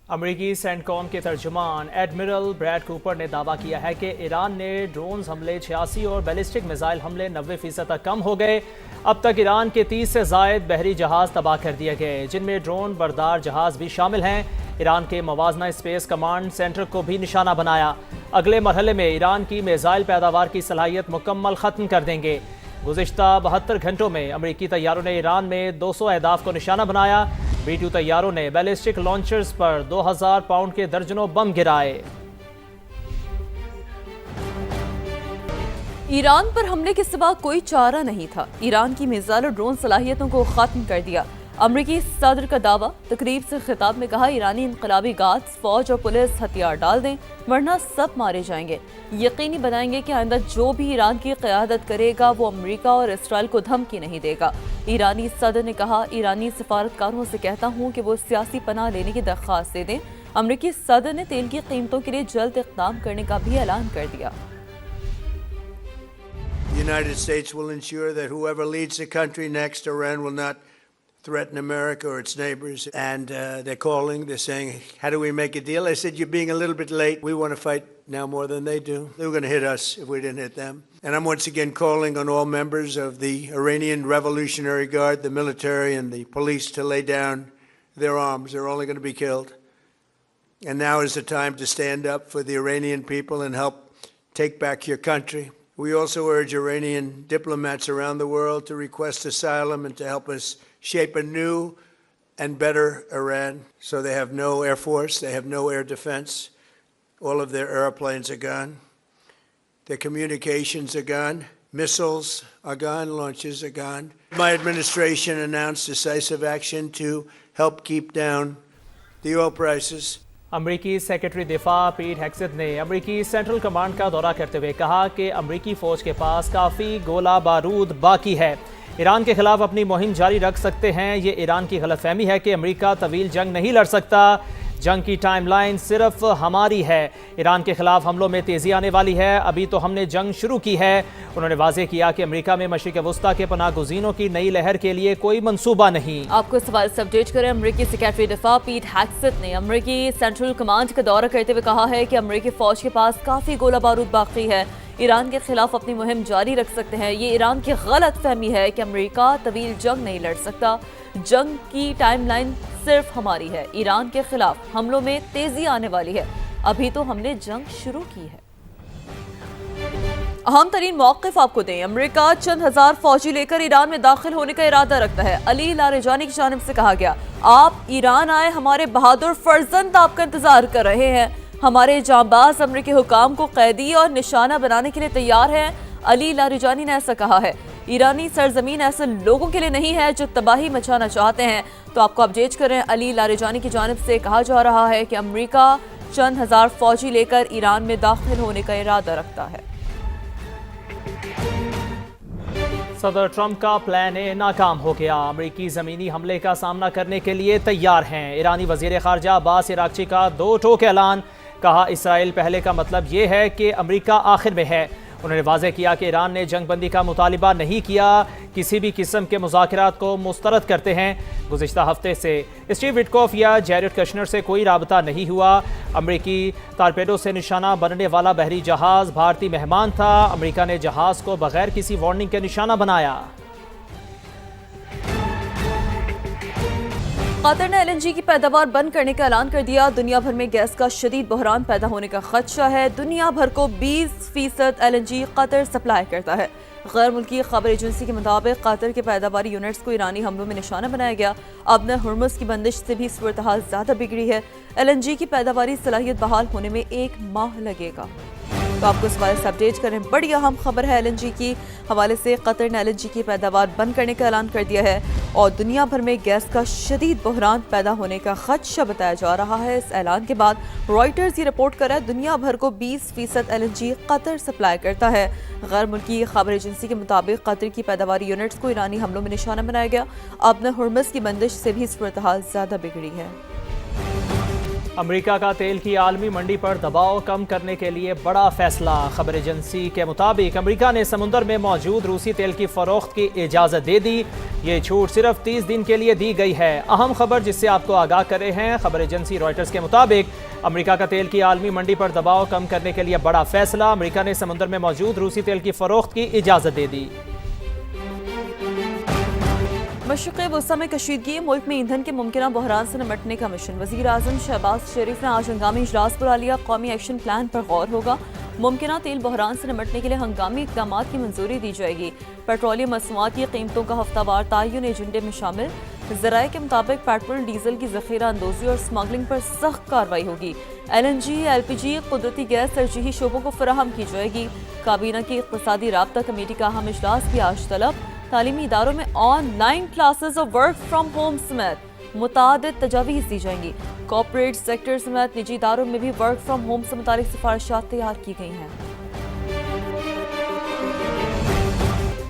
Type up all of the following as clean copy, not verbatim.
अमरीकी सेंटकॉम के तर्जुमान admiral Brad Cooper ने दावा किया है कि ईरान ने ड्रोन हमले 86 और बैलिस्टिक मिसाइल हमले 90% तक कम हो गए। अब तक ईरान के 30 से ज़ायद बहरी जहाज़ तबाह कर दिए गए, जिनमें ड्रोन बरदार जहाज़ भी शामिल हैं। ईरान के मवाजना स्पेस कमांड सेंटर को भी निशाना बनाया। अगले मरहले में ईरान की मिसाइल पैदावार की सलाहियत मुकम्मल ख़त्म कर देंगे। गुज़िश्ता 72 घंटों में अमरीकी तैयारों ने ईरान में 200 अहदाफ को निशाना बनाया। B-2 तैयारों ने बैलिस्टिक लॉन्चर्स पर 2000 पाउंड के दर्जनों बम गिराए। ईरान पर हमले के सिवा कोई चारा नहीं था। ईरान की मिसाइल और ड्रोन सलाहियतों को खत्म कर दिया। अमरीकी सदर का दावा। तकरीब से खिताब में कहा, ईरानी इनकलाबी गार्ड्स, फौज और पुलिस हथियार डाल दें वरना सब मारे जाएंगे। यकीनी बनाएंगे कि आइंदा जो भी ईरान की क़यादत करेगा वो अमेरिका और इसराइल को धमकी नहीं देगा। ईरानी सदर ने कहा, ईरानी सफारतकारों से कहता हूँ कि वो सियासी पनाह लेने की दरख्वास्त दे दें। अमरीकी सदर ने तेल की कीमतों के लिए जल्द इक़दाम करने का भी ऐलान कर दिया। The United States will ensure that whoever leads the country next, Iran will not threaten America or its neighbors. And they're calling, they're saying, how do we make a deal? I said, you're being a little bit late. We want to fight now more than they do. They were going to hit us if we didn't hit them. And I'm once again calling on all members of the Iranian Revolutionary Guard, the military and the police, to lay down their arms. They're only going to be killed. And now is the time to stand up for the Iranian people and help take back your country. We also urge Iranian diplomats around the world to request asylum and to help us shape a new and better Iran. So they have no air force, they have no air defense. All of their airplanes are gone. Their communications are gone. Missiles are gone, launches are gone. My administration announced decisive action to help keep down the oil prices. अमरीकी secretary दिफा पीट हेक्सेथ ने अमरीकी central command का दौरा करते हुए कहा कि अमरीकी फ़ौज के पास काफ़ी गोला बारूद बाकी है। ईरान के खिलाफ अपनी मुहिम जारी रख सकते हैं। ये ईरान की गलतफहमी है कि अमरीका तवील जंग नहीं लड़ सकता। जंग की टाइमलाइन सिर्फ हमारी है। ईरान के खिलाफ हमलों में तेज़ी आने वाली है। अभी तो हमने जंग शुरू की है। उन्होंने वाज़ेह किया कि अमेरिका में मशरिक़ वस्ता के पनाह गुज़ीनों की नई लहर के लिए कोई मंसूबा नहीं। आपको इस सवाल से अपडेट करें। अमरीकी सेक्रेटरी दिफा पीट हेक्सेथ ने अमरीकी सेंट्रल कमांड का दौरा करते हुए कहा है कि अमरीकी फ़ौज के पास काफ़ी गोला बारूद बाकी है। ईरान के खिलाफ अपनी मुहिम जारी रख सकते हैं। ये ईरान की गलत फहमी है कि अमेरिका तवील जंग नहीं लड़ सकता। जंग की टाइमलाइन सिर्फ हमारी है। ईरान के खिलाफ हमलों में तेजी आने वाली है। अभी तो हमने जंग शुरू की है। अहम तरीन मौक़िफ़ आपको दें। अमेरिका चंद हजार फौजी लेकर ईरान में दाखिल होने का इरादा रखता है। अली लारेजानी की जानिब से कहा गया, आप ईरान आए, हमारे बहादुर फर्जंद आपका इंतजार कर रहे हैं। हमारे जांबाज अमरीकी हुकाम को कैदी और निशाना बनाने के लिए तैयार हैं। अली लारेजानी ने ऐसा कहा है। ईरानी सरजमीन ऐसे लोगों के लिए नहीं है जो तबाही मचाना चाहते हैं। तो आपको अपडेट करें, अली लारेजानी की जानिब से कहा जा रहा है कि अमेरिका चंद हजार फौजी लेकर ईरान में दाखिल होने का इरादा रखता है। सदर ट्रंप का प्लान ए नाकाम हो गया। अमरीकी ज़मीनी हमले का सामना करने के लिए तैयार हैं। ईरानी वज़ीर ख़ारजा अब्बास इराक़ची का दो टोक ऐलान। कहा, इसराइल पहले का मतलब ये है कि अमरीका आखिर में है। उन्होंने वाज़ेह किया कि ईरान ने जंग बंदी का मुतालिबा नहीं किया, किसी भी किस्म के मुज़ाकरात को मुस्तरद करते हैं। गुज़िश्ता हफ्ते से स्टीव विटकॉफ या जैरेड कश्नर से कोई राबता नहीं हुआ। अमरीकी टारपेडो से निशाना बनने वाला बहरी जहाज़ भारतीय मेहमान था। अमरीका ने जहाज़ को बगैर किसी वार्निंग के निशाना बनाया। कतर ने LNG की पैदावार बंद करने का ऐलान कर दिया। दुनिया भर में गैस का शदीद बहरान पैदा होने का खदशा है। दुनिया भर को 20% LNG कतर सप्लाई करता है। गैर मुल्की खबर एजेंसी के मुताबिक कतर के पैदावारी यूनिट्स को ईरानी हमलों में निशाना बनाया गया। अब न हुर्मुज़ की बंदिश से भी सूरत हाल ज़्यादा बिगड़ी है। LNG की पैदावारी सलाहियत बहाल होने में 1 माह लगेगा। तो आपको इस बारे से अपडेट करें। बड़ी अहम खबर है LNG की हवाले से। कतर ने LNG की पैदावार बंद करने का ऐलान कर दिया है और दुनिया भर में गैस का शदीद बहरान पैदा होने का खदशा बताया जा रहा है। इस ऐलान के बाद रॉयटर्स ये रिपोर्ट कर रहा है, दुनिया भर को 20% LNG कतर सप्लाई करता है। गैर मुल्की खबर एजेंसी के मुताबिक कतर की पैदावारी यूनिट्स को ईरानी हमलों में निशाना बनाया गया। अब न हुर्मुज़ की बंदिश से भी सूरत हाल ज़्यादा बिगड़ी है। अमेरिका का तेल की आलमी मंडी पर दबाव कम करने के लिए बड़ा फैसला। खबर एजेंसी के मुताबिक अमेरिका ने समुद्र में मौजूद रूसी तेल की फरोख्त की इजाज़त दे दी। ये छूट सिर्फ 30 दिन के लिए दी गई है। अहम खबर जिससे आपको आगाह कर रहे हैं, खबर एजेंसी रॉयटर्स के मुताबिक अमेरिका का तेल की आलमी मंडी पर दबाव कम करने के लिए बड़ा फैसला। अमेरिका ने समुद्र में मौजूद रूसी तेल की फरोख्त की इजाज़त दे दी। मशरिक़ वस्ता में कशीदगी, मुल्क में ईंधन के मुमकिन बहरान से निपटने का मिशन। वज़ीर आज़म शहबाज शरीफ ने आज हंगामी इजलास बुला लिया। कौमी एक्शन प्लान पर गौर होगा। मुमकिन तेल बहरान से निपटने के लिए हंगामी इक़दाम की मंजूरी दी जाएगी। पेट्रोलियम मसनूआत की कीमतों का हफ्तावार तयन एजेंडे में शामिल। ज़राए के मुताबिक पेट्रोल डीजल की ज़ख़ीरा अंदोज़ी और स्मगलिंग पर सख्त कार्रवाई होगी। LNG, LPG, कुदरती गैस तरजीही शोबों को फराहम की जाएगी। काबीना की इक़्तिसादी राब्ता कमेटी का अहम इजलास भी आज तलब। तालीमी इदारों में ऑनलाइन क्लासेस और वर्क फ्राम होम समेत मुतादिद तजावीज़ दी जाएंगी। कॉर्पोरेट सेक्टर समेत निजी इदारों में भी वर्क फ्राम होम से मुतालिक सिफारिशात तैयार की गई हैं।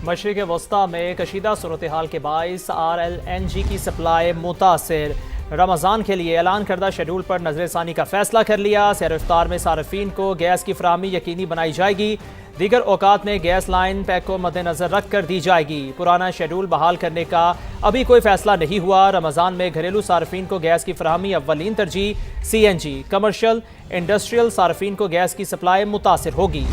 मशरिक़ वस्ता में कशीदा सूरत हाल के बाइस RLNG की सप्लाई मुतासिर। रमज़ान के लिए ऐलान करदा शेड्यूल पर नज़रसानी का फैसला कर लिया। सहर इफ्तार में सार्फिन को गैस की फराहमी यकीनी बनाई जाएगी। दीगर औकात में गैस लाइन पैक को मद्देनजर रख कर दी जाएगी। पुराना शेड्यूल बहाल करने का अभी कोई फैसला नहीं हुआ। रमज़ान में घरेलू सार्फिन को गैस की फराहमी अव्वलीन तरजीह। CNG, कमर्शियल, इंडस्ट्रियल सार्फिन को गैस की सप्लाई मुतासिर होगी।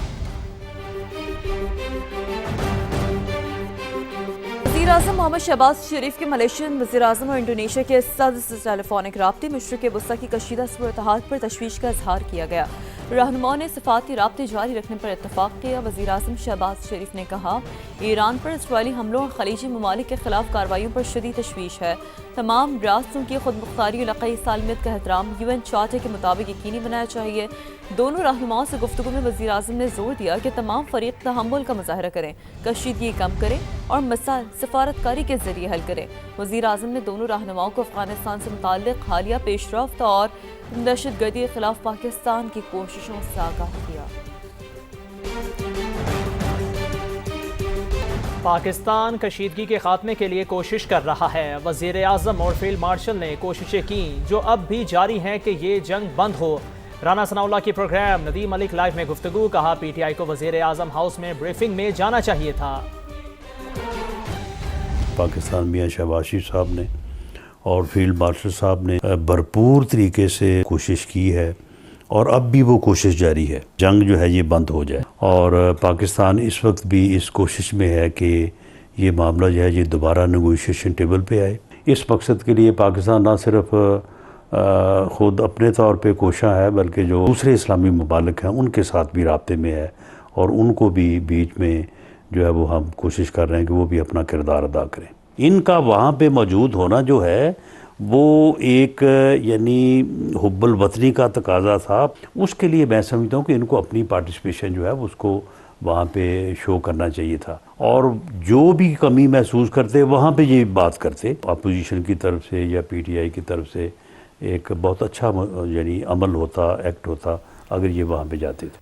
वज़ीर आज़म मोहम्मद शहबाज शरीफ के मलेशियन वज़ीर आज़म और इंडोनेशिया के सदर से टेलीफोनिक राब्ते। मशरिक़ वस्ता की कशीदा सूरत हाल पर तशवीश का इजहार किया गया। रहनुमाओं ने सिफाती राब्ते जारी रखने पर इत्तफाक किया। वज़ीर आज़म शहबाज शरीफ ने कहा, ईरान पर इसराइली हमलों और खलीजी ममालिक के खिलाफ कार्रवाइयों पर शदीद तशवीश है। तमाम रियासतों की खुद मुख्तारी और इलाक़ाई सालमियत का एहतराम UN चार्टर के मुताबिक यकीनी बनाना चाहिए। दोनों रहनुमाओं से गुफ्तगू में वज़ीर आज़म ने जोर दिया कि तमाम फ़रीक तहम्मुल का मुज़ाहरा करें, कशीदगी कम करें और मसाइल सफारतकारी के जरिए हल करें। वज़ीर आज़म ने दोनों रहनुमाओं को अफ़गानिस्तान से मुताल्लिक़ हालिया पेशरफ्त और दहशतगर्दी के खिलाफ पाकिस्तान की कोशिशों से आगाह किया। पाकिस्तान कशीदगी के खात्मे के लिए कोशिश कर रहा है। वज़ीर आज़म और फील्ड मार्शल ने कोशिशें की जो अब भी जारी हैं कि ये जंग बंद हो। राना सनाउल्लाह की प्रोग्राम नदीम मलिक लाइव में गुफ्तगू। कहा, PTI को वज़ीर आज़म हाउस में ब्रीफिंग में जाना चाहिए था। पाकिस्तान मियां शहबाज शरीफ साहब ने और फील्ड मार्शल साहब ने भरपूर तरीके से कोशिश की है और अब भी वो कोशिश जारी है, जंग जो है ये बंद हो जाए। और पाकिस्तान इस वक्त भी इस कोशिश में है कि ये मामला जो है ये दोबारा नेगोशिएशन टेबल पे आए। इस मकसद के लिए पाकिस्तान ना सिर्फ ख़ुद अपने तौर पे कोशा है बल्कि जो दूसरे इस्लामी ममालिक हैं उनके साथ भी राब्ते में है और उनको भी बीच में जो है वो हम कोशिश कर रहे हैं कि वो भी अपना किरदार अदा करें। इनका वहाँ पे मौजूद होना जो है वो एक यानी हुब्बुल वतनी का तकाजा था। उसके लिए मैं समझता हूँ कि इनको अपनी पार्टिसिपेशन जो है उसको वहाँ पे शो करना चाहिए था और जो भी कमी महसूस करते वहाँ पे ये बात करते। अपोजिशन की तरफ से या PTI की तरफ से एक बहुत अच्छा यानी अमल होता, एक्ट होता अगर ये वहाँ पे जाते थे।